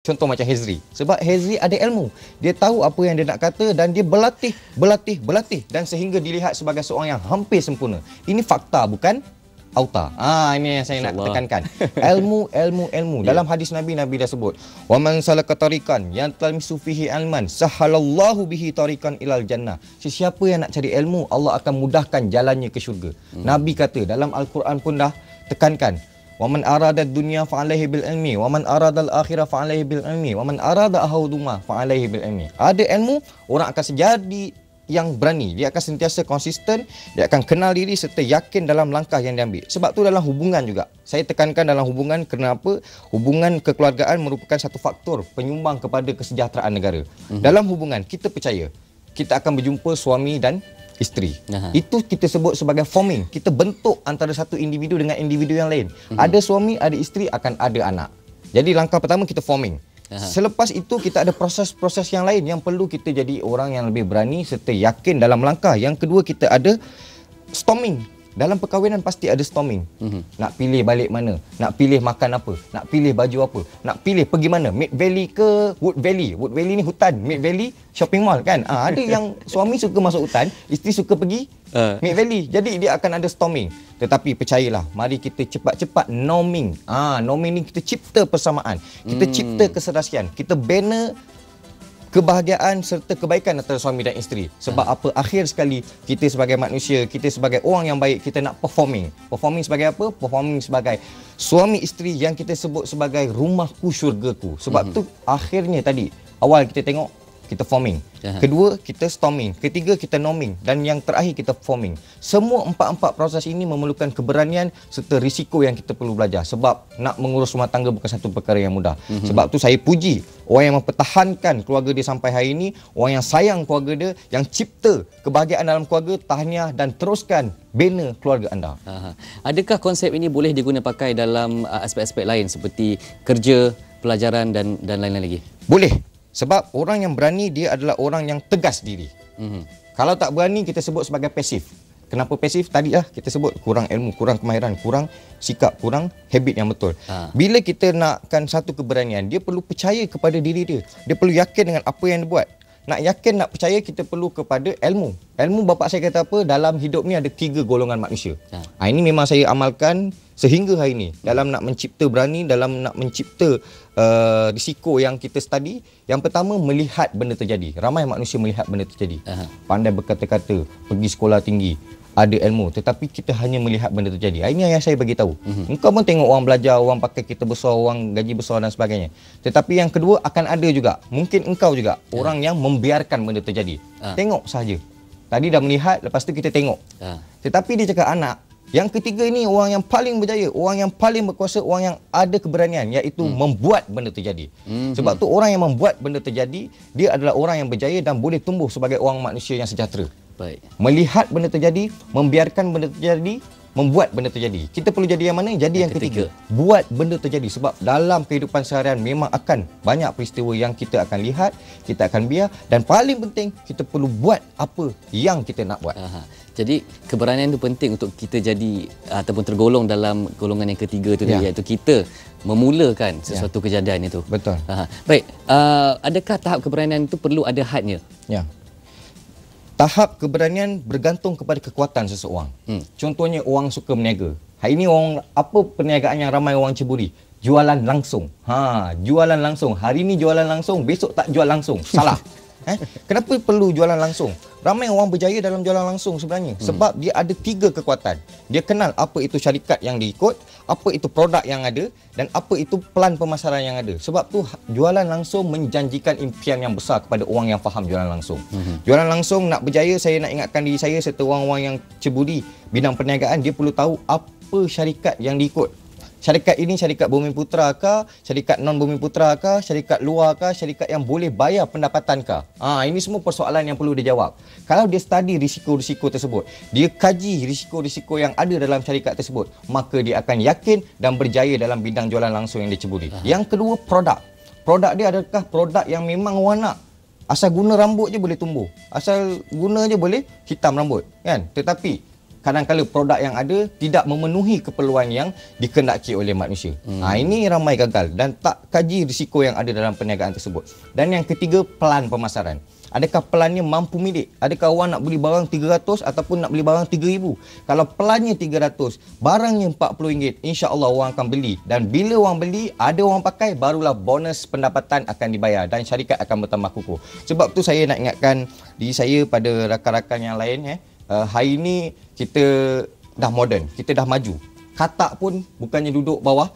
Contoh macam Hezri. Sebab Hezri ada ilmu. Dia tahu apa yang dia nak kata dan dia berlatih dan sehingga dilihat sebagai seorang yang hampir sempurna. Ini fakta, bukan auta. Ini yang saya nak tekankan. Ilmu. Dalam hadis Nabi dah sebut, "Wa man salaka tariqan yantamisu fihi ilman, sahalallahu bihi tariqan ilal jannah." Sesiapa yang nak cari ilmu, Allah akan mudahkan jalannya ke syurga. Nabi kata dalam Al-Quran pun dah tekankan, "Wa man arada dunya fa alaihi bil ilmi, wa man arada al akhirah fa alaihi bil ilmi, wa man arada ahuduma fa alaihi bil ilmi." Ada ilmu, orang akan sejadi yang berani, dia akan sentiasa konsisten, dia akan kenal diri serta yakin dalam langkah yang diambil. Sebab tu dalam hubungan juga, saya tekankan dalam hubungan, kenapa? Hubungan kekeluargaan merupakan satu faktor penyumbang kepada kesejahteraan negara. Dalam hubungan, kita percaya kita akan berjumpa suami dan isteri. Itu kita sebut sebagai forming. Kita bentuk antara satu individu dengan individu yang lain. Ada suami, ada isteri, akan ada anak. Jadi langkah pertama kita forming. Selepas itu kita ada proses-proses yang lain yang perlu kita jadi orang yang lebih berani serta yakin dalam langkah. Yang kedua, kita ada storming. Dalam perkahwinan pasti ada storming. Nak pilih balik mana, nak pilih makan apa, nak pilih baju apa, nak pilih pergi mana, Mid Valley ke Wood Valley. Wood Valley ni hutan, Mid Valley shopping mall kan. Ada yang suami suka masuk hutan, isteri suka pergi Mid Valley. Jadi dia akan ada storming. Tetapi percayalah, mari kita cepat-cepat norming. Norming ni kita cipta persamaan, kita cipta keserasian, kita bina kebahagiaan serta kebaikan antara suami dan isteri. Sebab apa? Akhir sekali kita sebagai manusia, kita sebagai orang yang baik, kita nak performing. Performing sebagai apa? Performing sebagai suami isteri yang kita sebut sebagai rumahku syurgaku. Sebab tu akhirnya tadi awal kita tengok kita forming. Kedua, kita storming. Ketiga, kita norming. Dan yang terakhir, kita forming. Semua empat-empat proses ini memerlukan keberanian serta risiko yang kita perlu belajar. Sebab nak mengurus rumah tangga bukan satu perkara yang mudah. Sebab tu saya puji orang yang mempertahankan keluarga dia sampai hari ini, orang yang sayang keluarga dia, yang cipta kebahagiaan dalam keluarga, tahniah dan teruskan bina keluarga anda. Adakah konsep ini boleh diguna pakai dalam aspek-aspek lain seperti kerja, pelajaran dan lain-lain lagi? Boleh. Sebab orang yang berani, dia adalah orang yang tegas diri. Kalau tak berani, kita sebut sebagai pasif. Kenapa pasif? Tadi kita sebut kurang ilmu, kurang kemahiran, kurang sikap, kurang habit yang betul. Bila kita nakkan satu keberanian, dia perlu percaya kepada diri dia. Dia perlu yakin dengan apa yang dia buat. Nak yakin, nak percaya, kita perlu kepada ilmu. Ilmu, bapak saya kata apa? Dalam hidup ni ada 3 golongan manusia. Ini memang saya amalkan sehingga hari ini. Dalam nak mencipta berani, dalam nak mencipta risiko yang kita study. Yang pertama, melihat benda terjadi. Ramai manusia melihat benda terjadi. Pandai berkata-kata, pergi sekolah tinggi, ada ilmu, tetapi kita hanya melihat benda terjadi. Ini yang saya bagi tahu. Engkau pun tengok orang belajar, orang pakai kereta besar, orang gaji besar dan sebagainya. Tetapi yang kedua, akan ada juga, mungkin engkau juga, orang yang membiarkan benda terjadi. Tengok saja. Tadi dah melihat, lepas tu kita tengok. Tetapi dia cakap anak. Yang ketiga ini orang yang paling berjaya, orang yang paling berkuasa, orang yang ada keberanian, iaitu membuat benda terjadi. Sebab tu orang yang membuat benda terjadi, dia adalah orang yang berjaya dan boleh tumbuh sebagai orang manusia yang sejahtera. Baik. Melihat benda terjadi, membiarkan benda terjadi, membuat benda terjadi. Kita perlu jadi yang mana? Jadi yang ketiga. Buat benda terjadi. Sebab dalam kehidupan seharian memang akan banyak peristiwa yang kita akan lihat, kita akan biar, dan paling penting kita perlu buat apa yang kita nak buat. Jadi keberanian itu penting untuk kita jadi ataupun tergolong dalam golongan yang ketiga itu, iaitu kita memulakan sesuatu kejadian itu. Betul. Baik, adakah tahap keberanian itu perlu ada hadnya? Ya. Tahap keberanian bergantung kepada kekuatan seseorang. Contohnya orang suka berniaga. Hari ini orang, apa perniagaan yang ramai orang ceburi? Jualan langsung. Jualan langsung. Hari ini jualan langsung, besok tak jual langsung. Salah. Kenapa perlu jualan langsung? Ramai orang berjaya dalam jualan langsung sebenarnya. Sebab dia ada 3 kekuatan. Dia kenal apa itu syarikat yang diikut, apa itu produk yang ada, dan apa itu pelan pemasaran yang ada. Sebab tu jualan langsung menjanjikan impian yang besar kepada orang yang faham jualan langsung. Jualan langsung nak berjaya, saya nak ingatkan diri saya serta orang-orang yang ceburi bidang perniagaan, dia perlu tahu apa syarikat yang diikut. Syarikat ini syarikat Bumiputra kah, syarikat non Bumiputra kah, syarikat luar kah, syarikat yang boleh bayar pendapatan kah? Ini semua persoalan yang perlu dia jawab. Kalau dia study risiko-risiko tersebut, dia kaji risiko-risiko yang ada dalam syarikat tersebut, maka dia akan yakin dan berjaya dalam bidang jualan langsung yang dia ceburi. Yang kedua, produk. Produk dia adakah produk yang memang orang nak? Asal guna rambut je boleh tumbuh. Asal guna je boleh hitam rambut, kan? Tetapi kadang-kala produk yang ada tidak memenuhi keperluan yang dikehendaki oleh manusia. Ini ramai gagal dan tak kaji risiko yang ada dalam perniagaan tersebut. Dan yang ketiga, pelan pemasaran. Adakah pelannya mampu milik? Adakah orang nak beli barang 300 ataupun nak beli barang 3,000? Kalau pelannya 300, barangnya RM40, insya-Allah orang akan beli. Dan bila orang beli, ada orang pakai, barulah bonus pendapatan akan dibayar dan syarikat akan bertambah kukuh. Sebab tu saya nak ingatkan diri saya pada rakan-rakan yang lain, hari ini kita dah moden, kita dah maju. Katak pun bukannya duduk bawah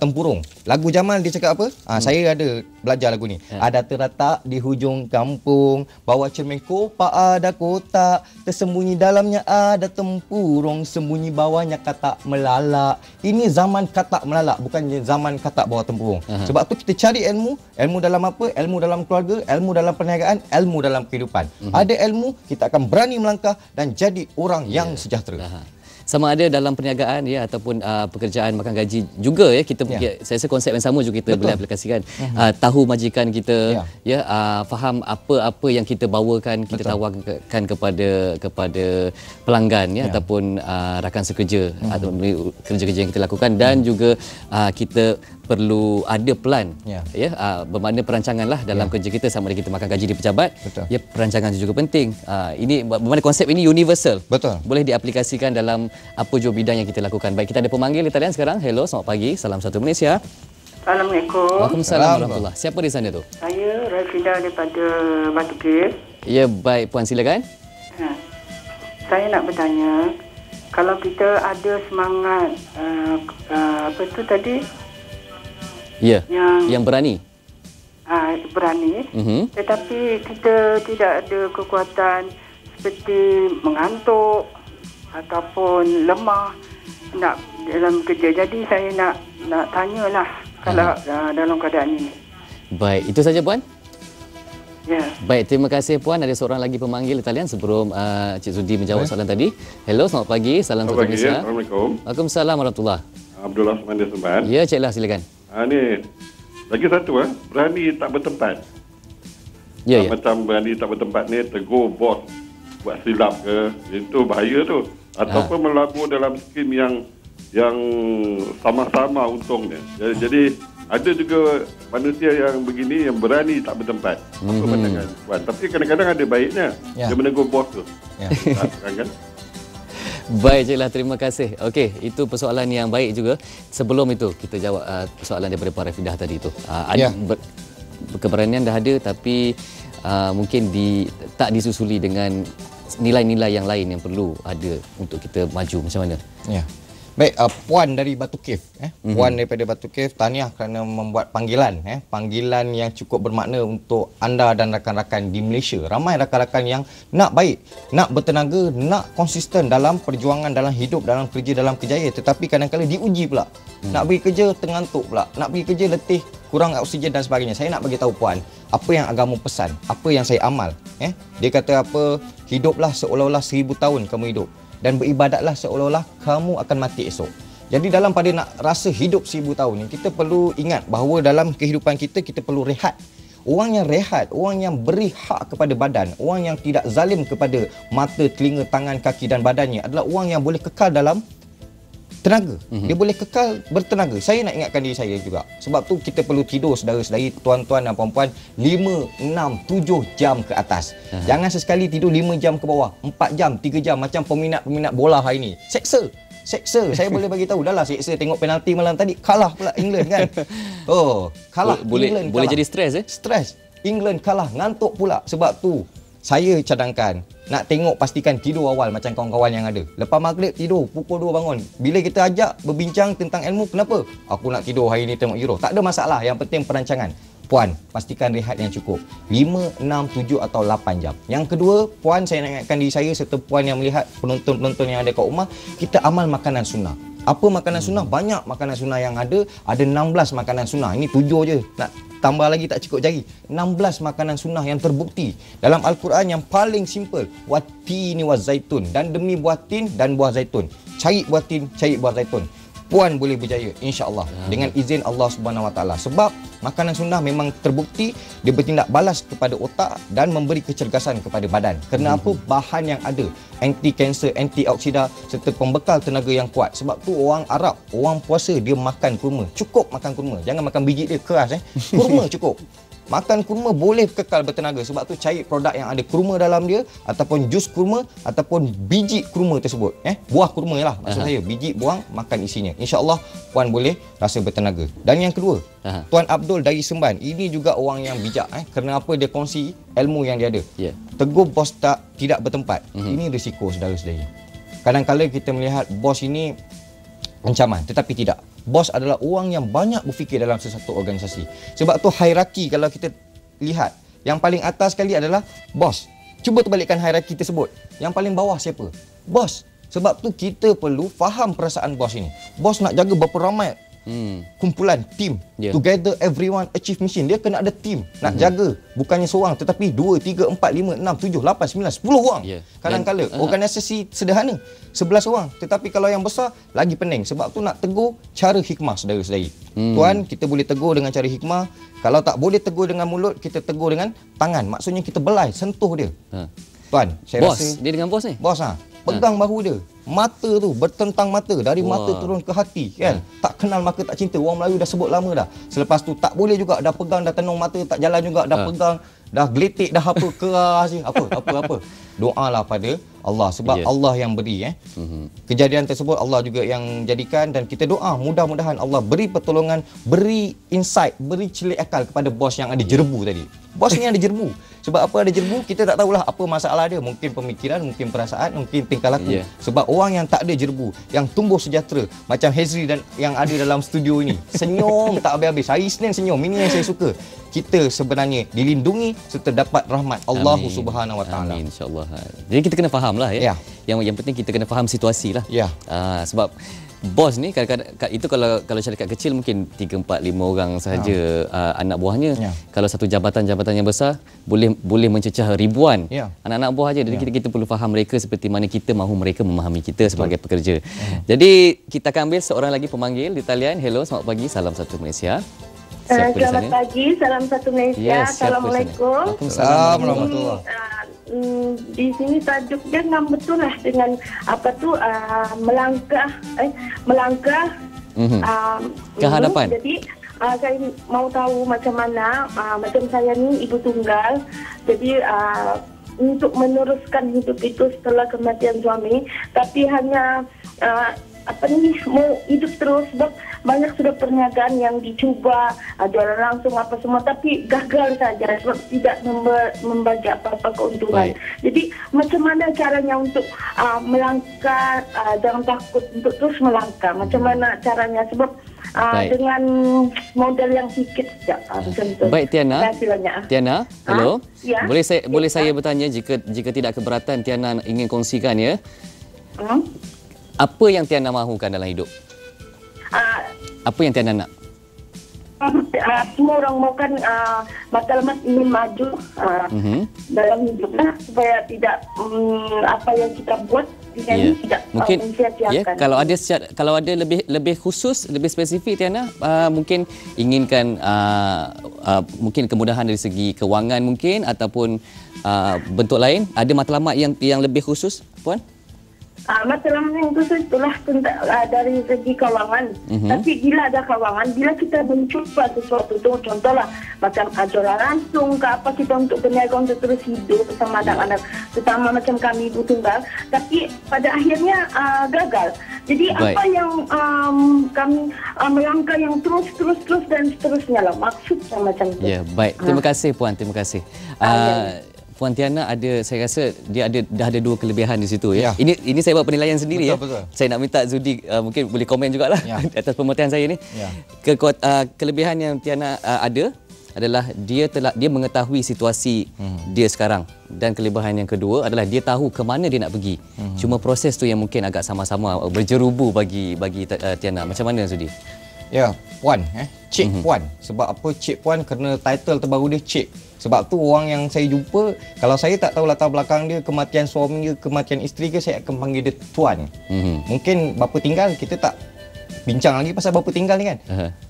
tempurung. Lagu Jamal dia cakap apa? Saya ada belajar lagu ni. Ada terletak di hujung kampung, bawah cermin kopak ada kotak, tersembunyi dalamnya ada tempurung, sembunyi bawahnya katak melalak. Ini zaman katak melalak, bukan zaman katak bawah tempurung. Sebab tu kita cari ilmu. Ilmu dalam apa? Ilmu dalam keluarga, ilmu dalam perniagaan, ilmu dalam kehidupan. Ada ilmu, kita akan berani melangkah dan jadi orang yang sejahtera. Sama ada dalam perniagaan ya ataupun pekerjaan makan gaji juga ya, kita saya rasa konsep yang sama juga kita boleh aplikasikan. Tahu majikan kita faham apa-apa yang kita bawakan, kita tawarkan kepada pelanggan ya ataupun rakan sekerja atau kerja-kerja yang kita lakukan, dan juga kita perlu ada plan bermakna perancanganlah dalam kerja kita, sama ada kita makan gaji di pejabat. Ya, perancangan juga penting. Ini bermakna konsep ini universal. Boleh diaplikasikan dalam apa jua bidang yang kita lakukan. Baik, kita ada pemanggil di talian sekarang. Hello, selamat pagi. Salam satu Malaysia. Assalamualaikum. Waalaikumsalam warahmatullahi. Siapa di sana tu? Saya Rafida daripada Batu Kir. Ya, baik puan, silakan. Saya nak bertanya, kalau kita ada semangat apa tu tadi? Ya, yang berani. Berani, tetapi kita tidak ada kekuatan seperti mengantuk ataupun lemah nak dalam kerja. Jadi saya nak tanyalah kalau dalam keadaan ini. Baik, itu saja puan. Ya. Baik, terima kasih puan. Ada seorang lagi pemanggil di talian sebelum Cik Sudi menjawab soalan tadi. Hello, selamat pagi. Salam satu Malaysia. Assalamualaikum. Waalaikumsalam warahmatullahi. Abdullah Semanda Semban. Ya, Cik Lah, silakan. Ni lagi satu berani tak bertempat. Ya. Macam berani tak bertempat ni, tegur bos buat silap ke, itu bahaya tu. Ataupun melabur dalam skim yang sama-sama untungnya. Jadi ada juga manusia yang begini yang berani tak bertempat. Apa pandangan puan? Tapi kadang-kadang ada baiknya dia menegur bos tu. Kan? Baik, Cik Lah, terima kasih. Okey, itu persoalan yang baik juga. Sebelum itu, kita jawab soalan daripada Puan Rafidah tadi tu. Keberanian dah ada, tapi mungkin tak disusuli dengan nilai-nilai yang lain yang perlu ada untuk kita maju. Macam mana? Ya. Baik, Puan dari Batu Cave. Puan daripada Batu Cave, tahniah kerana membuat panggilan. Panggilan yang cukup bermakna untuk anda dan rakan-rakan di Malaysia. Ramai rakan-rakan yang nak baik, nak bertenaga, nak konsisten dalam perjuangan, dalam hidup, dalam kerja, dalam kejayaan. Tetapi kadang-kadang diuji pula. Nak pergi kerja, tengantuk pula. Nak pergi kerja, letih, kurang oksigen dan sebagainya. Saya nak bagi tahu Puan, apa yang agama pesan, apa yang saya amal. Dia kata apa, hiduplah seolah-olah 1000 tahun kamu hidup. Dan beribadatlah seolah-olah kamu akan mati esok. Jadi dalam pada nak rasa hidup 1000 tahun ni, kita perlu ingat bahawa dalam kehidupan kita, kita perlu rehat. Orang yang rehat, orang yang beri hak kepada badan, orang yang tidak zalim kepada mata, telinga, tangan, kaki dan badannya adalah orang yang boleh kekal dalam tenaga. Dia boleh kekal bertenaga. Saya nak ingatkan diri saya juga. Sebab tu kita perlu tidur, saudara-saudari, tuan-tuan dan puan-puan, 5, 6, 7 jam ke atas. Jangan sesekali tidur 5 jam ke bawah, 4 jam, 3 jam macam peminat-peminat bola hari ni. Seksa. Saya boleh bagi tahu, dah lah seksa tengok penalti malam tadi, kalah pula England kan. Kalah England. Boleh jadi stres Stres. England kalah, ngantuk pula. Sebab tu saya cadangkan nak tengok, pastikan tidur awal macam kawan-kawan yang ada. Lepas maghrib tidur, pukul 2 bangun. Bila kita ajak berbincang tentang ilmu, kenapa? Aku nak tidur hari ni tengok Euro. Tak ada masalah, yang penting perancangan. Puan, pastikan rehat yang cukup. 5, 6, 7 atau 8 jam. Yang kedua, Puan, saya nak ingatkan diri saya serta Puan yang melihat penonton-penonton yang ada kat rumah, kita amal makanan sunnah. Apa makanan sunnah? Banyak makanan sunnah yang ada. Ada 16 makanan sunnah. Ini 7 je. Nak tambah lagi tak cukup jari. 16 makanan sunnah yang terbukti dalam Al-Quran yang paling simple. Watini wa zaitun. Dan demi buah tin dan buah zaitun. Cari buah tin, cari buah zaitun. Puan boleh berjaya insya-Allah dengan izin Allah Subhanahu Wa Taala. Sebab makanan sunnah memang terbukti dia bertindak balas kepada otak dan memberi kecergasan kepada badan. Kerana apa? Bahan yang ada anti kanser, antioksida serta pembekal tenaga yang kuat. Sebab tu orang Arab, orang puasa dia makan kurma. Cukup makan kurma. Jangan makan biji dia keras Kurma cukup. Makan kurma boleh kekal bertenaga. Sebab tu cari produk yang ada kurma dalam dia, ataupun jus kurma, ataupun biji kurma tersebut. Buah kurma lah maksud saya. Biji buang, makan isinya. InsyaAllah Puan boleh rasa bertenaga. Dan yang kedua, Tuan Abdul dari Semban. Ini juga orang yang bijak. Kerana apa? Dia kongsi ilmu yang dia ada. Tegur bos tidak bertempat. Ini risiko saudara-saudari. Kadang-kadang kita melihat bos ini ancaman, tetapi tidak. Bos adalah orang yang banyak berfikir dalam sesuatu organisasi. Sebab tu hierarki kalau kita lihat, yang paling atas sekali adalah bos. Cuba terbalikkan hierarki tersebut. Yang paling bawah siapa? Bos. Sebab tu kita perlu faham perasaan bos ini. Bos nak jaga berapa ramai kumpulan, team. Together everyone achieve mission. Dia kena ada team nak jaga. Bukannya seorang tetapi 2, 3, 4, 5, 6, 7, 8, 9, 10 orang. Kadang-kadang organisasi sederhana 11 orang. Tetapi kalau yang besar lagi pening. Sebab tu nak tegur cara hikmah saudara-saudari. Tuan, kita boleh tegur dengan cara hikmah. Kalau tak boleh tegur dengan mulut, kita tegur dengan tangan. Maksudnya kita belai, sentuh dia. Tuan, saya rasa dia dengan bos ni. Bos pegang bahu dia. Mata tu bertentang mata, dari mata turun ke hati kan. Tak kenal maka tak cinta. Orang Melayu dah sebut lama dah. Selepas tu tak boleh juga, dah pegang, dah tenung mata tak jalan juga, dah pegang, dah geletik, dah apa keras je. Apa. Doalah pada Allah sebab Allah yang beri kejadian tersebut Allah juga yang jadikan, dan kita doa mudah-mudahan Allah beri pertolongan, beri insight, beri celik akal kepada bos yang ada jerbu tadi. Bos ni ada jerbu. Sebab apa ada jerbu? Kita tak tahulah apa masalah dia. Mungkin pemikiran, mungkin perasaan, mungkin tingkah laku. Sebab orang yang tak ada jerbu, yang tumbuh sejahtera macam Hezri dan yang ada dalam studio ini, senyum tak habis-habis. Hari Isnin senyum. Ini yang saya suka. Kita sebenarnya dilindungi serta dapat rahmat Allah Subhanahu Wa Taala. Amin, insya-Allah. Jadi kita kena fahamlah Yang penting kita kena faham situasi lah. Sebab bos ni kadang-kadang itu kalau syarikat kecil mungkin 3, 4, 5 orang sahaja anak buahnya. Kalau satu jabatan yang besar boleh mencecah ribuan anak-anak buah aja. Jadi kita perlu faham mereka seperti mana kita mahu mereka memahami kita sebagai pekerja. Jadi kita akan ambil seorang lagi pemanggil di talian. Hello, selamat pagi. Salam satu Malaysia. Selamat pagi, salam satu Malaysia. Assalamualaikum. Assalamualaikum warahmatullahi. Di sini tajuknya ngam betul lah dengan apa tu melangkah ke hadapan. Jadi saya mau tahu macam mana macam saya ni ibu tunggal. Jadi untuk meneruskan hidup itu setelah kematian suami, tapi hanya mau hidup terus sebab banyak sudah perniagaan yang dicuba jualan langsung apa semua tapi gagal saja sebab tidak membagi apa-apa keuntungan. Jadi macam mana caranya untuk melangkah, jangan takut untuk terus melangkah. Macam mana caranya sebab dengan modal yang sedikit saja. Baik Tiana. Tiana, hello. Boleh saya bertanya jika tidak keberatan Tiana ingin kongsikan ya? Apa yang Tiana mahukan dalam hidup? Apa yang Tiana nak? Semua orang mahukan matlamat ingin maju dalam hidupnya supaya tidak apa yang kita buat tidak mungkin sia-siakan. Kalau ada lebih khusus, lebih spesifik Tiana, mungkin inginkan mungkin kemudahan dari segi kewangan mungkin ataupun bentuk lain. Ada matlamat yang lebih khusus, Puan? Matlamat yang khusus itulah dari segi kawangan. Tapi bila ada kawangan, bila kita mencuba sesuatu tu, contohlah macam jualan langsung ke apa, kita untuk berniaga untuk terus hidup bersama anak-anak, terutama macam kami ibu tunggal, tapi pada akhirnya gagal. Jadi apa yang kami melangkah yang terus dan seterusnya lah, maksudnya macam itu. Baik. Terima kasih Puan, terima kasih. Puan Tiana saya rasa dah ada 2 kelebihan di situ ya. Ini saya buat penilaian sendiri. Betul. Saya nak minta Zudi mungkin boleh komen jugalah atas pemerhatian saya ni. Kelebihan yang Tiana ada adalah dia mengetahui situasi dia sekarang, dan kelebihan yang kedua adalah dia tahu ke mana dia nak pergi. Cuma proses tu yang mungkin agak sama-sama berjerubu bagi Tiana. Macam mana Zudi? Puan, Cik Puan. Sebab apa Cik Puan? Kerana title terbaru dia Cik. Sebab tu orang yang saya jumpa, kalau saya tak tahu latar belakang dia, kematian suami ke, kematian isteri ke, saya akan panggil dia Tuan. Mungkin bapa tinggal kita tak bincang lagi pasal bapa tinggal ni kan.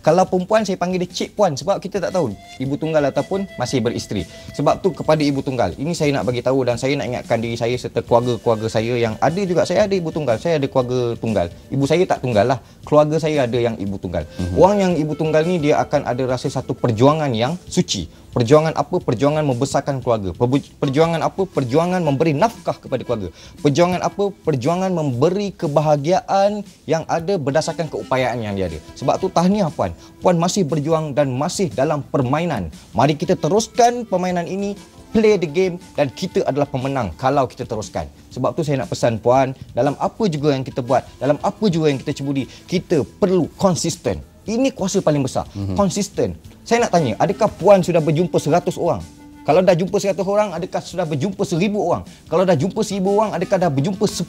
Kalau perempuan saya panggil dia cik puan sebab kita tak tahu ibu tunggal ataupun masih beristeri. Sebab tu kepada ibu tunggal, ini saya nak bagi tahu dan saya nak ingatkan diri saya serta keluarga-keluarga saya yang ada juga. Saya ada ibu tunggal, saya ada keluarga tunggal. Ibu saya tak tunggal lah. Keluarga saya ada yang ibu tunggal. Orang yang ibu tunggal ni dia akan ada rasa satu perjuangan yang suci. Perjuangan apa? Perjuangan membesarkan keluarga. Perjuangan apa? Perjuangan memberi nafkah kepada keluarga. Perjuangan apa? Perjuangan memberi kebahagiaan yang ada berdasarkan keupayaan yang dia ada. Sebab tu tahniah puan. Puan masih berjuang dan masih dalam permainan. Mari kita teruskan permainan ini, play the game dan kita adalah pemenang kalau kita teruskan. Sebab tu saya nak pesan puan, dalam apa juga yang kita buat, dalam apa juga yang kita ceburi, kita perlu konsisten. Ini kuasa paling besar. Konsisten. Saya nak tanya, adakah puan sudah berjumpa 100 orang? Kalau dah jumpa 100 orang, adakah sudah berjumpa 1000 orang? Kalau dah jumpa 1000 orang, adakah dah berjumpa 10,000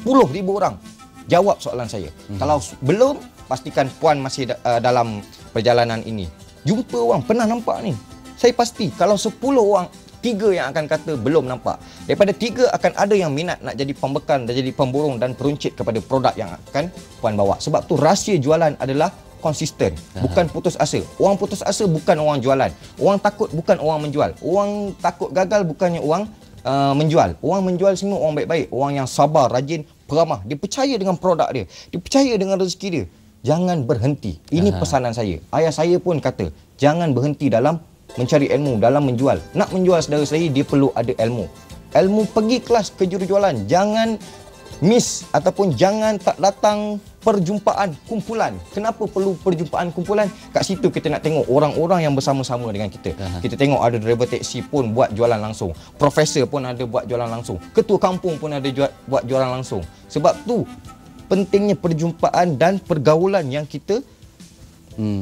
orang? Jawab soalan saya. Kalau belum, pastikan puan masih dalam perjalanan ini. Jumpa orang, pernah nampak ni? Saya pasti kalau 10 orang, 3 yang akan kata belum nampak. Daripada 3 akan ada yang minat nak jadi pembekal dan jadi pemborong dan peruncit kepada produk yang akan puan bawa. Sebab tu rahsia jualan adalah konsisten, bukan putus asa. Orang putus asa bukan orang jualan. Orang takut bukan orang menjual. Orang takut gagal bukannya orang menjual. Orang menjual semua orang baik-baik. Orang yang sabar, rajin, peramah. Dia percaya dengan produk dia. Dia percaya dengan rezeki dia. Jangan berhenti. Ini pesanan saya. Ayah saya pun kata, jangan berhenti dalam mencari ilmu, dalam menjual. Nak menjual saudara saya, dia perlu ada ilmu. Ilmu, pergi kelas kejurujualan. Jangan miss ataupun jangan tak datang perjumpaan kumpulan. Kenapa perlu perjumpaan kumpulan? Kat situ kita nak tengok orang-orang yang bersama-sama dengan kita. Kita tengok ada driver taksi pun buat jualan langsung. Profesor pun ada buat jualan langsung. Ketua kampung pun ada buat jualan langsung. Sebab tu pentingnya perjumpaan dan pergaulan yang kita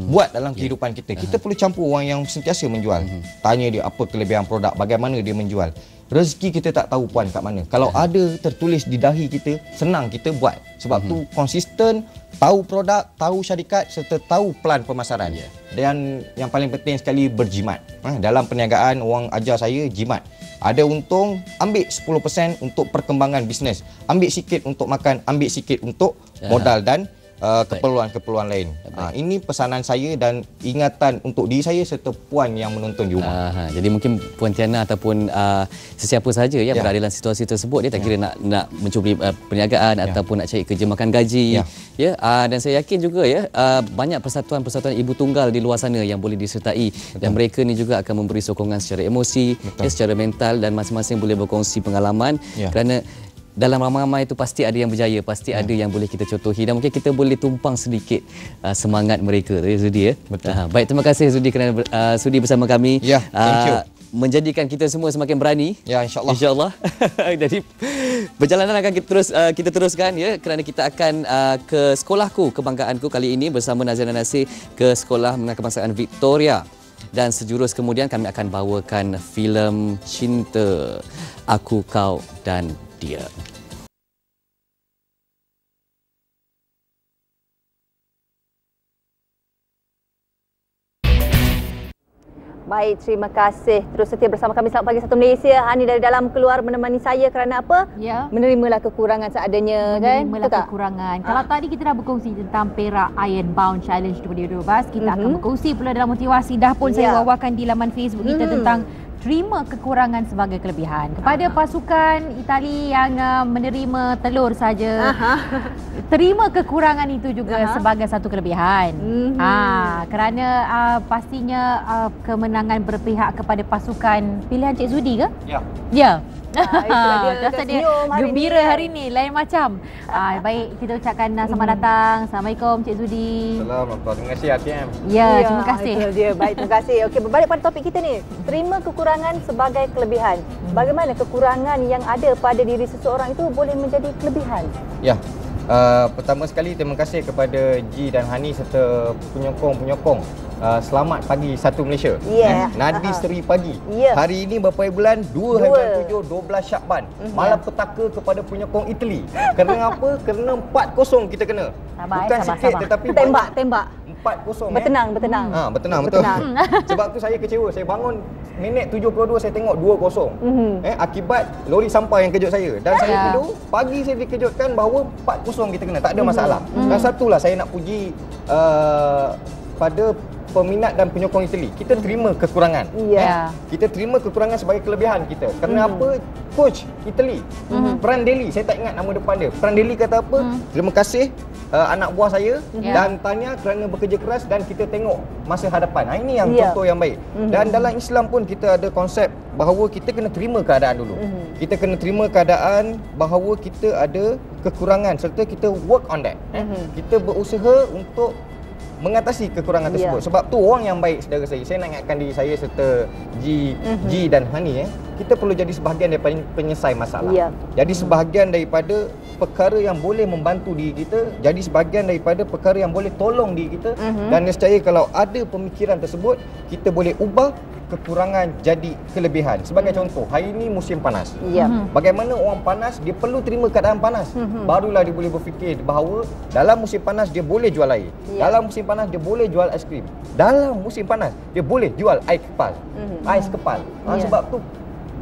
buat dalam kehidupan kita. Kita perlu campur orang yang sentiasa menjual. Tanya dia apa kelebihan produk, bagaimana dia menjual. Rezeki kita tak tahu puan kat mana. Kalau ada tertulis di dahi kita, senang kita buat. Sebab tu konsisten, tahu produk, tahu syarikat serta tahu pelan pemasaran. Dan yang paling penting sekali berjimat. Dalam perniagaan orang ajar saya jimat. Ada untung, ambil 10% untuk perkembangan bisnes. Ambil sikit untuk makan, ambil sikit untuk modal dan keperluan-keperluan lain. Ini pesanan saya dan ingatan untuk diri saya serta puan yang menonton di rumah. Jadi mungkin Puan Tiana ataupun sesiapa sahaja yang berada dalam situasi tersebut, dia tak kira nak mencuburi perniagaan ataupun nak cari kerja makan gaji. Dan saya yakin juga banyak persatuan-persatuan ibu tunggal di luar sana yang boleh disertai. Dan mereka ni juga akan memberi sokongan secara emosi, secara mental dan masing-masing boleh berkongsi pengalaman. Kerana dalam ramai-ramai itu pasti ada yang berjaya, pasti ada yang boleh kita contohi dan mungkin kita boleh tumpang sedikit semangat mereka. Zudi baik, terima kasih Zudi kerana sudi bersama kami. Thank you. Menjadikan kita semua semakin berani. InsyaAllah. InsyaAllah. Jadi perjalanan akan kita teruskan kerana kita akan ke Sekolahku Kebanggaanku kali ini bersama Nazira Nasir ke Sekolah Menengah Kebangsaan Victoria. Dan sejurus kemudian kami akan bawakan filem Cinta Aku, Kau dan Dia. Baik, terima kasih. Terus setia bersama kami. Selamat pagi Satu Malaysia. Hani dari dalam keluar menemani saya kerana apa? Menerimalah kekurangan seadanya. Menerimalah kekurangan. Kalau tadi kita dah berkongsi tentang Perak Ironbound Challenge 2012, kita akan berkongsi pula dalam motivasi. Dah pun saya wawarkan di laman Facebook kita tentang terima kekurangan sebagai kelebihan. Kepada pasukan Itali yang menerima telur saja, terima kekurangan itu juga sebagai satu kelebihan. Kerana pastinya kemenangan berpihak kepada pasukan pilihan Cik Zudi ke? Ya. Rasa dia gembira hari ni, lain macam. Baik, kita ucapkan selamat datang. Assalamualaikum Cik Zudi. Assalamualaikum. Terima kasih ATM. Terima kasih. Baik, terima kasih. Okey, berbalik pada topik kita ni. Terima kekurangan sebagai kelebihan. Bagaimana kekurangan yang ada pada diri seseorang itu boleh menjadi kelebihan? Pertama sekali terima kasih kepada Ji dan Hani serta penyokong-penyokong. Selamat pagi Satu Malaysia. Nadi Seri Pagi. Hari ini berapa bulan? 2 hari 7, 12 Syakban. Malapetaka kepada penyokong Itali. Kerana apa? Kerana 4-0 kita kena. Bukan sikit tetapi tembak. 4-0. Bertenang. Bertenang betul. Sebab tu saya kecewa. Saya bangun minit 72 saya tengok 2-0. Akibat lori sampah yang kejut saya. Dan saya tidur, pagi saya dikejutkan bahawa 4-0 kita kena. Tak ada masalah. Dan satulah saya nak puji pada peminat dan penyokong Italy, kita terima kekurangan. Kita terima kekurangan sebagai kelebihan kita. Kerana apa? Coach Italy, Prandelli, saya tak ingat nama depan dia. Prandelli kata apa? Terima kasih anak buah saya dan tanya kerana bekerja keras dan kita tengok masa hadapan. Ini yang contoh yang baik. Dan dalam Islam pun kita ada konsep bahawa kita kena terima keadaan dulu. Kita kena terima keadaan bahawa kita ada kekurangan serta kita work on that. Kita berusaha untuk mengatasi kekurangan tersebut. Sebab tu orang yang baik, saudara saya nak ingatkan diri saya serta G dan Hani, kita perlu jadi sebahagian daripada penyelesai masalah. Jadi sebahagian daripada perkara yang boleh membantu diri kita, jadi sebahagian daripada perkara yang boleh tolong diri kita. Dan nescaya kalau ada pemikiran tersebut, kita boleh ubah kekurangan jadi kelebihan. Sebagai contoh, hari ini musim panas. Bagaimana orang panas, dia perlu terima keadaan panas. Barulah dia boleh berfikir bahawa dalam musim panas dia boleh jual air. Dalam musim panas dia boleh jual aiskrim. Dalam musim panas dia boleh jual ais kepal. Sebab tu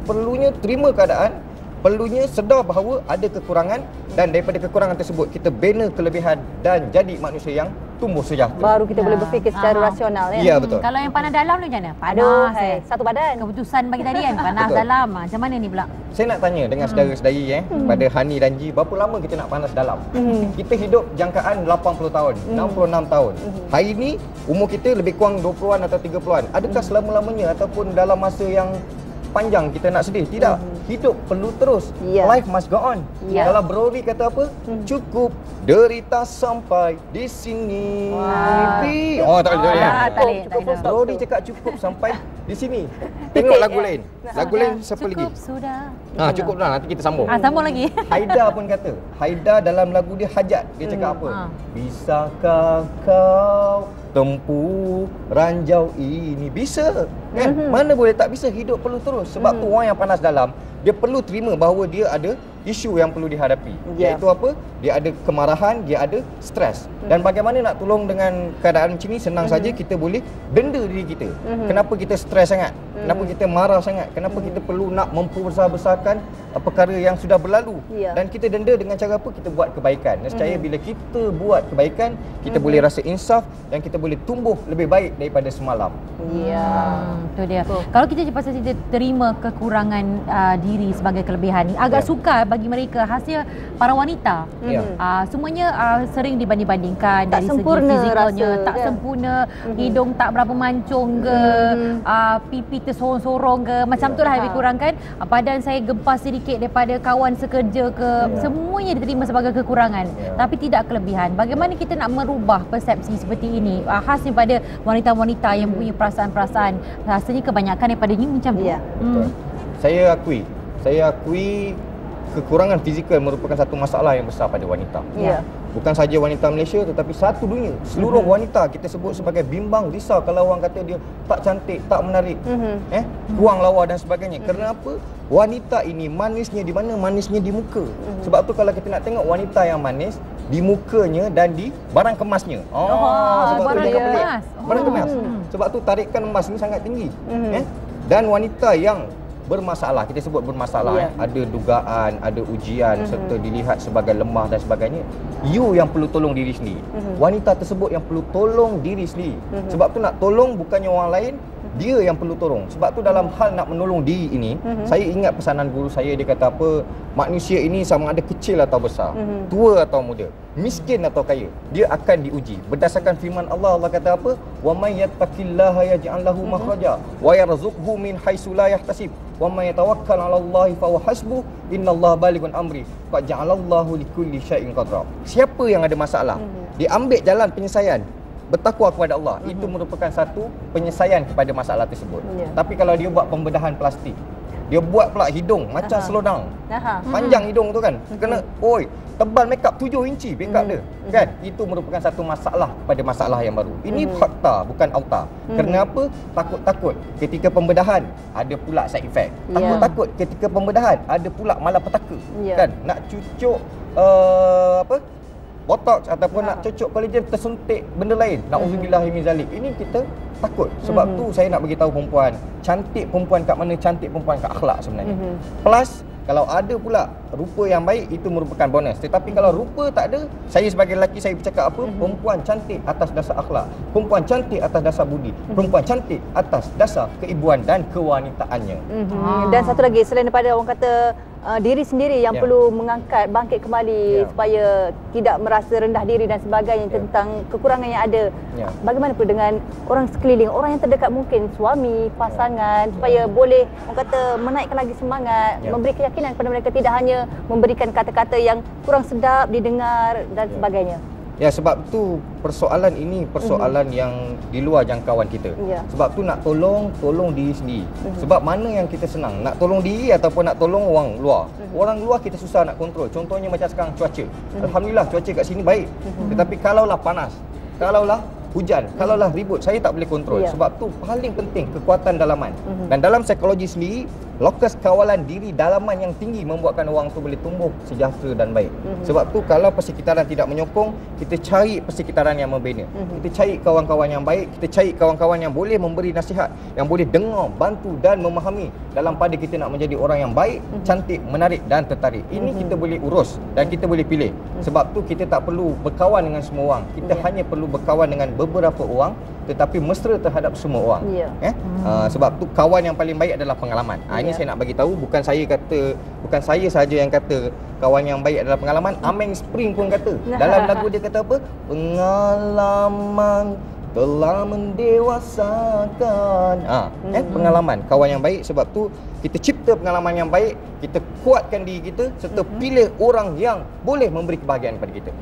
perlunya terima keadaan, perlunya sedar bahawa ada kekurangan dan daripada kekurangan tersebut kita bina kelebihan dan jadi manusia yang tumbuh sejahtera. Baru kita boleh berfikir secara rasional ya. Ya, betul. Kalau yang panas dalam ni macam mana? Panas. Satu badan. Keputusan bagi tadi kan panas dalam. Macam mana ni pula? Saya nak tanya dengan saudara-saudari pada Hani dan Ji, berapa lama kita nak panas dalam? Kita hidup jangkaan 80 tahun, 66 tahun. Hari ini umur kita lebih kurang 20-an atau 30-an. Adakah selama-lamanya ataupun dalam masa yang panjang kita nak sedih? Tidak. Hidup perlu terus. Life must go on. Kalau Brody kata apa? Cukup derita sampai di sini. Tak boleh. Brody cakap cukup sampai di sini. Tengok lagu lain. Lagu lain siapa lagi? Cukup sudah. Cukup dah, nanti kita sambung. Sambung lagi. Haida pun kata. Haida dalam lagu dia Hajat, dia cakap apa? Bisakah kau tempuh ranjau ini? Bisa kan? Mana boleh tak bisa. Hidup perlu terus. Sebab tu orang yang panas dalam, dia perlu terima bahawa dia ada isu yang perlu dihadapi. Iaitu apa? Dia ada kemarahan, dia ada stres. Dan bagaimana nak tolong dengan keadaan macam ni? Senang saja, kita boleh denda diri kita. Kenapa kita stres sangat? Kenapa kita marah sangat? Kenapa kita perlu nak membesar-besarkan perkara yang sudah berlalu? Dan kita denda dengan cara apa? Kita buat kebaikan. Nescaya bila kita buat kebaikan, kita boleh rasa insaf dan kita boleh tumbuh lebih baik daripada semalam. Itu dia. Kalau kita pasal kita terima kekurangan diri sebagai kelebihan ni, agak sukar bagi mereka, hasil para wanita. Semuanya sering dibanding-bandingkan dari segi fizikalnya, tak sempurna, hidung tak berapa mancung ke, pipi tersorong-sorong ke, macam tu lah lebih kurang kan. Badan saya gempar sedikit daripada kawan sekerja ke, semuanya diterima sebagai kekurangan, tapi tidak kelebihan. Bagaimana kita nak merubah persepsi seperti ini, khas daripada wanita-wanita yang punya perasaan-perasaan? Rasanya kebanyakan daripada ni macam tu. Betul. Saya akui kekurangan fizikal merupakan satu masalah yang besar pada wanita. Bukan saja wanita Malaysia tetapi satu dunia. Seluruh wanita kita sebut sebagai bimbang, risau kalau orang kata dia tak cantik, tak menarik, kurang lawa dan sebagainya. Kerana apa? Wanita ini manisnya di mana? Manisnya di muka. Sebab tu kalau kita nak tengok wanita yang manis, di mukanya dan di barang kemasnya. Sebab tu dia pelik. Barang kemas. Sebab tu tarikan emas ni sangat tinggi. Dan wanita yang bermasalah, kita sebut bermasalah, ada dugaan, ada ujian serta dilihat sebagai lemah dan sebagainya, you yang perlu tolong diri sendiri. Wanita tersebut yang perlu tolong diri sendiri. Sebab tu nak tolong bukannya orang lain, dia yang perlu tolong. Sebab tu dalam hal nak menolong diri ini, saya ingat pesanan guru saya, dia kata apa? Manusia ini sama ada kecil atau besar, tua atau muda, miskin atau kaya, dia akan diuji. Berdasarkan firman Allah, Allah kata apa? Wa may yattaqillaha yaj'al lahu makhraja wa yarzuqhu min haitsu la yahtasib wa may yatawakkal 'ala Allahi fa huwa hasbuh innallaha balighun amri qad ja'alallahu likulli syai'in qadra. Siapa yang ada masalah, dia ambil jalan penyelesaian, bertakwa kepada Allah, itu merupakan satu penyelesaian kepada masalah tersebut. Tapi kalau dia buat pembedahan plastik, dia buat pula hidung macam selodang, panjang hidung tu kan, kena tebal makeup 7 inci makeup dia kan, itu merupakan satu masalah pada masalah yang baru. Ini fakta, bukan auta. Kerana apa? Takut-takut ketika pembedahan ada pula side effect. Takut-takut ketika pembedahan ada pula malapetaka kan, nak cucuk botox ataupun nak cucuk kolagen, tersuntik benda lain, na'udzubillah min zalik. Ini kita takut. Sebab tu saya nak bagi tahu perempuan, cantik perempuan kat mana? Cantik perempuan kat akhlak sebenarnya. Plus Kalau ada pula rupa yang baik, itu merupakan bonus. Tetapi kalau rupa tak ada, saya sebagai lelaki saya bercakap apa? Perempuan cantik atas dasar akhlak, perempuan cantik atas dasar budi, perempuan cantik atas dasar keibuan dan kewanitaannya. Dan satu lagi, selain daripada orang kata diri sendiri yang perlu mengangkat, bangkit kembali supaya tidak merasa rendah diri dan sebagainya tentang kekurangan yang ada. Bagaimana pula dengan orang sekeliling, orang yang terdekat mungkin suami, pasangan, supaya boleh orang kata menaikkan lagi semangat, memberi keyakinan kepada mereka, tidak hanya memberikan kata-kata yang kurang sedap didengar dan sebagainya. Ya, sebab tu persoalan ini persoalan yang di luar jangkauan kita. Sebab tu nak tolong diri sendiri. Sebab mana yang kita senang, nak tolong diri ataupun nak tolong orang luar. Orang luar kita susah nak kontrol. Contohnya macam sekarang cuaca. Alhamdulillah cuaca kat sini baik. Tetapi kalaulah panas, kalaulah hujan, kalaulah ribut, saya tak boleh kontrol. Sebab tu paling penting kekuatan dalaman. Dan dalam psikologi sendiri, lokus kawalan diri dalaman yang tinggi membuatkan orang tu boleh tumbuh sejahtera dan baik. Sebab tu kalau persekitaran tidak menyokong, kita cari persekitaran yang membina. Kita cari kawan-kawan yang baik, kita cari kawan-kawan yang boleh memberi nasihat, yang boleh dengar, bantu dan memahami dalam pada kita nak menjadi orang yang baik, cantik, menarik dan tertarik. Ini kita boleh urus dan kita boleh pilih. Sebab tu kita tak perlu berkawan dengan semua orang. Kita hanya perlu berkawan dengan beberapa orang, tetapi mesra terhadap semua orang. Sebab tu kawan yang paling baik adalah pengalaman. Ini saya nak bagi tahu, bukan saya saja yang kata kawan yang baik adalah pengalaman. Ameng Spring pun kata. Dalam lagu dia kata apa? Pengalaman telah mendewasakan. Pengalaman, kawan yang baik. Sebab tu kita cipta pengalaman yang baik, kita kuatkan diri kita serta pilih orang yang boleh memberi kebahagiaan kepada kita.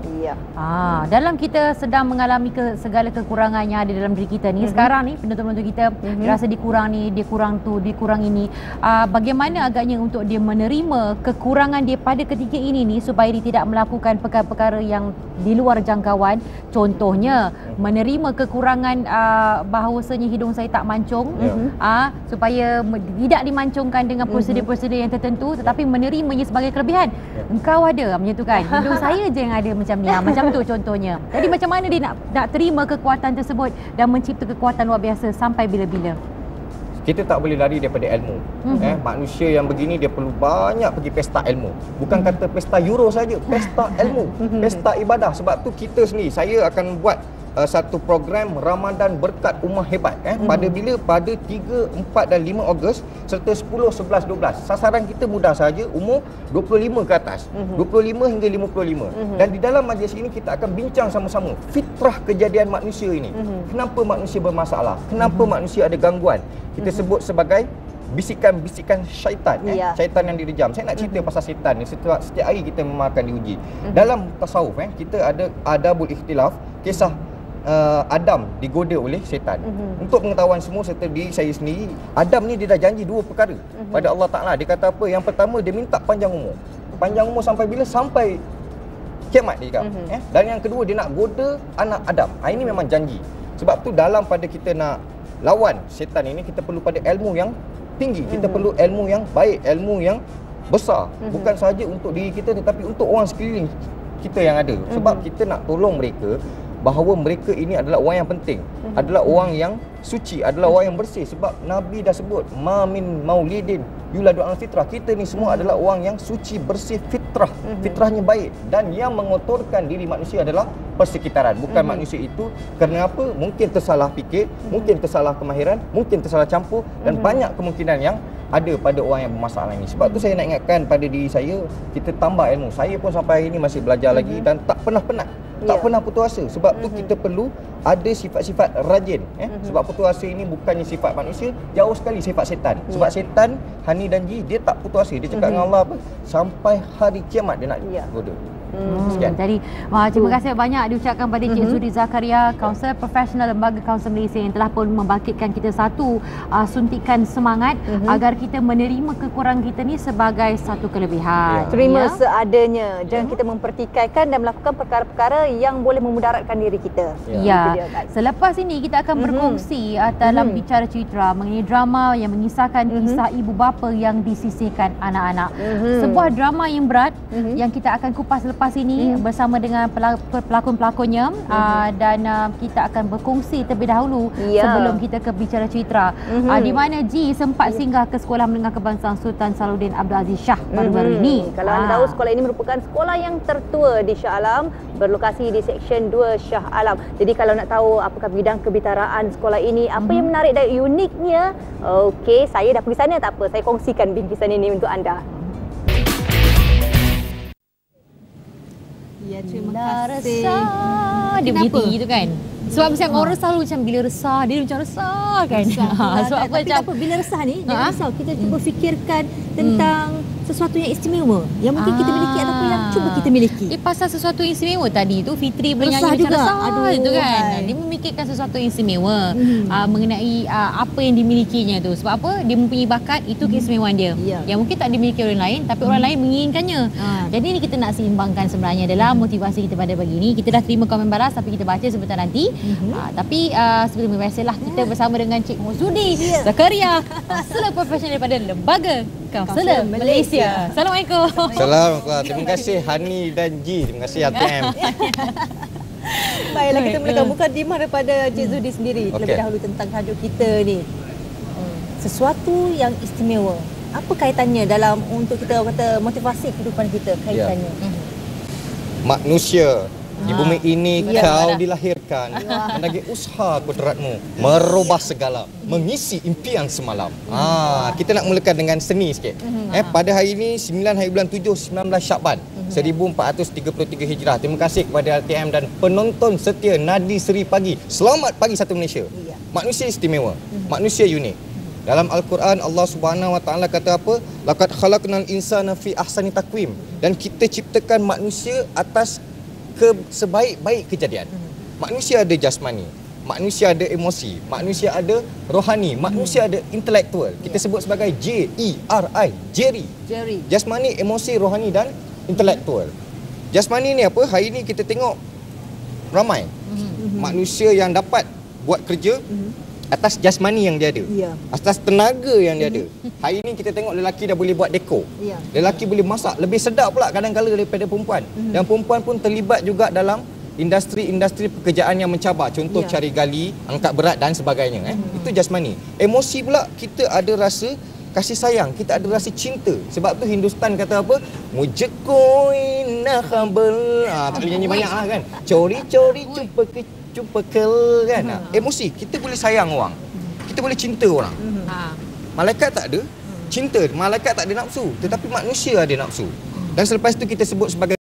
Dalam kita sedang mengalami segala kekurangan yang ada dalam diri kita ni, sekarang ni penonton-penonton kita rasa dikurang ni, dia kurang tu, dia kurang ini. Bagaimana agaknya untuk dia menerima kekurangan dia pada ketika ini ni supaya dia tidak melakukan perkara-perkara yang di luar jangkauan. Contohnya menerima kekurangan bahawasanya hidung saya tak mancung, supaya tidak dimancungkan dengan prosedur-prosedur yang tertentu, tetapi menerimanya sebagai kelebihan. Engkau ada macam tu kan, hidung saya je yang ada macam ni, macam tu contohnya. Jadi macam mana dia nak terima kekuatan tersebut dan mencipta kekuatan luar biasa sampai bila-bila? Kita tak boleh lari daripada ilmu. Manusia yang begini dia perlu banyak pergi pesta ilmu. Bukan kata pesta euro saja, pesta ilmu, pesta ibadah. Sebab tu kita sendiri, saya akan buat satu program Ramadan Berkat Ummah Hebat. Pada bila? Pada 3, 4 dan 5 Ogos serta 10, 11, 12. Sasaran kita mudah saja, umur 25 ke atas, 25 hingga 55. Dan di dalam majlis ini kita akan bincang sama-sama fitrah kejadian manusia ini. Kenapa manusia bermasalah? Kenapa manusia ada gangguan? Kita sebut sebagai bisikan-bisikan syaitan. Syaitan yang direjam. Saya nak cerita pasal syaitan ni. Setiap hari kita memang akan diuji. Dalam tasawuf kita ada adabul ikhtilaf, kisah Adam digoda oleh syaitan. Untuk pengetahuan semua serta diri saya sendiri, Adam ni dia dah janji 2 perkara pada Allah Ta'ala. Dia kata apa? Yang pertama, dia minta panjang umur. Panjang umur sampai bila? Sampai kiamat dia cakap. Dan yang kedua, dia nak goda anak Adam. Ini memang janji. Sebab tu dalam pada kita nak lawan syaitan ini, kita perlu pada ilmu yang tinggi. Kita perlu ilmu yang baik, ilmu yang besar. Bukan sahaja untuk diri kita, tetapi untuk orang sekeliling kita yang ada. Sebab kita nak tolong mereka bahawa mereka ini adalah orang yang penting, adalah orang yang suci, adalah orang yang bersih. Sebab Nabi dah sebut, ma min maulidin yuladu al fitrah. Kita ni semua adalah orang yang suci, bersih, fitrah. Fitrahnya baik. Dan yang mengotorkan diri manusia adalah persekitaran, bukan manusia itu. Kerana apa? Mungkin tersalah fikir, mungkin tersalah kemahiran, mungkin tersalah campur, dan banyak kemungkinan yang ada pada orang yang bermasalah ini. Sebab tu saya nak ingatkan pada diri saya, kita tambah ilmu. Saya pun sampai hari ini masih belajar lagi dan tak pernah penat, tak pernah putus asa. Sebab tu kita perlu ada sifat-sifat rajin. Sebab putus asa ini bukannya sifat manusia, jauh sekali sifat setan. Sebab setan, Hani dan Ji, dia tak putus asa. Dia cakap dengan Allah apa? Sampai hari kiamat dia nak goda. Jadi terima kasih banyak diucapkan pada Cik Suri Zakaria, kaunselor profesional Lembaga Kaunseling Malaysia, yang telah pun membangkitkan kita satu suntikan semangat agar kita menerima kekurangan kita ni sebagai satu kelebihan. Terima seadanya. Jangan kita mempertikaikan dan melakukan perkara-perkara yang boleh memudaratkan diri kita. Selepas ini kita akan berkongsi dalam bicara cerita mengenai drama yang mengisahkan kisah ibu bapa yang disisihkan anak-anak. Sebuah drama yang berat yang kita akan kupas lepas selepas ini bersama dengan pelakon-pelakonnya dan kita akan berkongsi terlebih dahulu sebelum kita ke bicara cerita di mana Ji sempat singgah ke Sekolah Menengah Kebangsaan Sultan Salahuddin Abdul Aziz Shah baru-baru ini. Kalau anda tahu, sekolah ini merupakan sekolah yang tertua di Shah Alam, berlokasi di Seksyen 2 Shah Alam. Jadi kalau nak tahu apakah bidang kebitaraan sekolah ini, apa yang menarik dan uniknya, okey, saya dah pergi sana, tak apa, saya kongsikan bingkisan ini untuk anda. Ya, terima kasih. Dia bunyi tinggi tu kan? Sebab macam orang selalu macam bila resah, dia macam resah kan? Sebab apa macam bila resah ni, jangan risau, kita cuba fikirkan tentang sesuatu yang istimewa yang mungkin kita miliki ataupun yang cuba kita miliki. Pasal sesuatu yang istimewa tadi tu Fitri bernyanyi resah macam juga. resah tu kan. Dia memikirkan sesuatu yang istimewa mengenai apa yang dimilikinya tu. Sebab apa? Dia mempunyai bakat, itu keistimewaan dia. Yang mungkin tak dimiliki orang lain tapi orang lain menginginkannya. Jadi ni kita nak seimbangkan sebenarnya dalam motivasi kita pada pagi ni. Kita dah terima komen balas tapi kita baca sebentar nanti. Tapi seperti biasalah kita bersama dengan Cik Mozudi Zakaria, kaunselor profesional daripada Lembaga Kaunselor Malaysia. Assalamualaikum. Assalamualaikum. Terima kasih Hani dan Ji. Terima kasih ATM. Baiklah, kita mulakan mukadimah daripada Cik Zudi sendiri terlebih dahulu tentang tajuk kita ni. Sesuatu yang istimewa. Apa kaitannya dalam untuk kita kata motivasi kehidupan kita kaitannya? Manusia di bumi ini kau dilahirkan menagih usaha kudratmu merubah segala, mengisi impian semalam. Kita nak mulakan dengan seni sikit. Pada hari ini 9 hari bulan 7 19 Syakban 1433 Hijrah. Terima kasih kepada RTM dan penonton setia Nadi Seri Pagi. Selamat pagi satu Malaysia. Manusia istimewa, manusia unik. Dalam Al-Quran Allah Subhanahu Wa Taala kata apa? Laqad khalaqnal insana fi ahsani taqwim. Dan kita ciptakan manusia atas sebaik-baik kejadian. Manusia ada jasmani, manusia ada emosi, manusia ada rohani, manusia ada intelektual. Kita sebut sebagai J-E-R-I, Jerry. Jasmani, emosi, rohani dan intelektual. Jasmani ni apa? Hari ni kita tengok ramai manusia yang dapat buat kerja atas jasmani yang dia ada, atas tenaga yang dia ada. Hari ni kita tengok lelaki dah boleh buat dekor, lelaki boleh masak, lebih sedap pula kadang-kadang daripada perempuan. Dan perempuan pun terlibat juga dalam industri-industri pekerjaan yang mencabar. Contoh cari gali, angkat berat dan sebagainya. Itu jasmani. Emosi pula, kita ada rasa kasih sayang, kita ada rasa cinta. Sebab tu Hindustan kata apa? Mujhko na khabal. Tak boleh nyanyi banyak lah kan. Cori-cori jumpa kel kan. Emosi, kita boleh sayang orang, kita boleh cinta orang. Malaikat tak ada cinta, malaikat tak ada nafsu, tetapi manusia ada nafsu. Dan selepas itu kita sebut sebagai